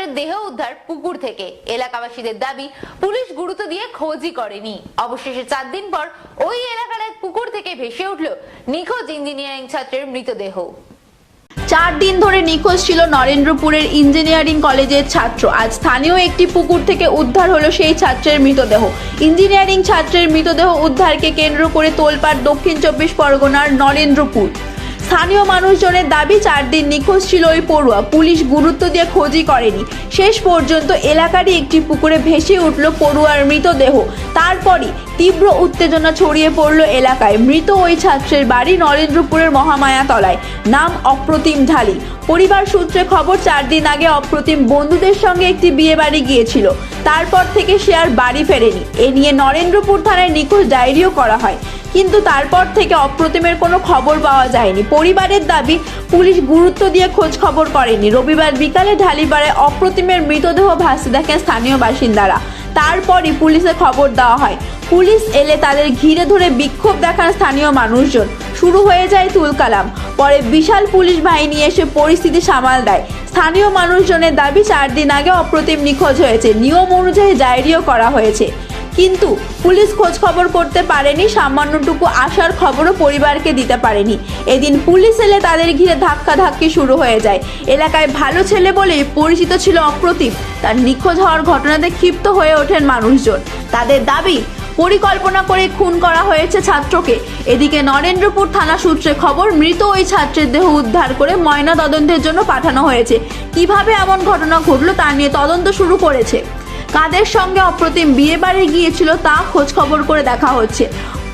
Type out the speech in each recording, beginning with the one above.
ছাত্রের দেহ উদ্ধার পুকুর থেকে। এলাকাবাসীদের দাবি, পুলিশ গুরুত্ব দিয়ে খোঁজই করেনি। অবশেষে 4 দিন পর ওই এলাকার এক পুকুর থেকে ভেসে উঠল নিখোঁজ ইঞ্জিনিয়ারিং ছাত্রের মৃতদেহ। 4 দিন ধরে নিখোঁজ ছিল নরেন্দ্রপুরের ইঞ্জিনিয়ারিং কলেজের ছাত্র। আজ স্থানীয় একটি পুকুর থেকে উদ্ধার হলো সেই ছাত্রের মৃতদেহ। ইঞ্জিনিয়ারিং ছাত্রের মৃতদেহ উদ্ধারকে কেন্দ্র করে তোলপাড় দক্ষিণ 24 পরগনার নরেন্দ্রপুর। স্থানীয় মানুষজনের দাবি, 4 দিন নিখোঁজ ছিল ওই পড়ুয়া। পুলিশ গুরুত্ব দিয়ে খোঁজই করেনি। শেষ পর্যন্ত এলাকারই একটি পুকুরে ভেসে উঠল পড়ুয়ার মৃতদেহ। তারপরই তীব্র উত্তেজনা ছড়িয়ে পড়ল এলাকায়। মৃত ওই ছাত্রের বাড়ি নরেন্দ্রপুরের মহামায়াতলায়। নাম অপ্রতিম ঢালি। পরিবার সূত্রে খবর, 4 দিন আগে অপ্রতিম বন্ধুদের সঙ্গে একটি বিয়ে বাড়ি গিয়েছিল। তারপর থেকে সে আর বাড়ি ফেরেনি। এ নিয়ে নরেন্দ্রপুর থানায় নিখোঁজ ডায়েরিও করা হয়, কিন্তু তারপর থেকে অপ্রতিমের কোনো খবর পাওয়া যায়নি। পরিবারের দাবি, পুলিশ গুরুত্ব দিয়ে খোঁজ খবর করেনি। রবিবার বিকালে ঢালিপাড়ায় অপ্রতিমের মৃতদেহ ভাসতে দেখেন স্থানীয় বাসিন্দারা। তারপরই পুলিশে খবর দেওয়া হয়। পুলিশ এলে তাদের ঘিরে ধরে বিক্ষোভ দেখান স্থানীয় মানুষজন। শুরু হয়ে যায় তুলকালাম। পরে বিশাল পুলিশ বাহিনী এসে পরিস্থিতি সামাল দেয়। স্থানীয় মানুষজনের দাবি, 4 দিন আগে অপ্রতিম নিখোঁজ হয়েছে। নিয়ম অনুযায়ী ডায়েরিও করা হয়েছে, কিন্তু পুলিশ খোঁজ খবর করতে পারেনি। সামান্যটুকু আসার খবরও পরিবারকে দিতে পারেনি। এদিন পুলিশ এলে তাদের ঘিরে ধাক্কাধাক্কি শুরু হয়ে যায়। এলাকায় ভালো ছেলে বলেই পরিচিত ছিল অপ্রতিম। তার নিখোঁজ হওয়ার ঘটনাতে ক্ষিপ্ত হয়ে ওঠেন মানুষজন। তাদের দাবি, পরিকল্পনা করে খুন করা হয়েছে ছাত্রকে। এদিকে নরেন্দ্রপুর থানা সূত্রে খবর, মৃত ওই ছাত্রের দেহ উদ্ধার করে ময়না তদন্তের জন্য পাঠানো হয়েছে। কিভাবে এমন ঘটনা ঘটলো তা নিয়ে তদন্ত শুরু করেছে। কাদের সঙ্গে অপ্রতিম বিয়ে বাড়ি গিয়েছিল তা খোঁজ খবর করে দেখা হচ্ছে।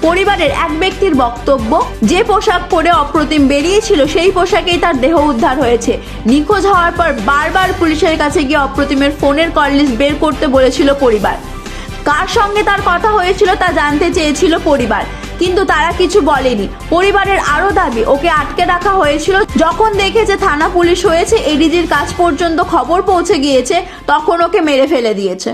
পরিবারের এক ব্যক্তির বক্তব্য, যে পোশাক পরে অপ্রতিম বেরিয়েছিল সেই পোশাকেই তার দেহ উদ্ধার হয়েছে। নিখোঁজ হওয়ার পর বারবার পুলিশের কাছে গিয়ে অপ্রতিমের ফোনের কল লিস্ট বের করতে বলেছিল পরিবার। কার সঙ্গে তার কথা হয়েছিল তা জানতে চেয়েছিল পরিবার, কিন্তু তারা কিছু বলেনি। পরিবারের আরো দাবি, ওকে আটকে রাখা হয়েছিল। যখন দেখেছে থানা পুলিশ হয়েছে, এডিজির কাছ পর্যন্ত খবর পৌঁছে গিয়েছে, তখন ওকে মেরে ফেলে দিয়েছে।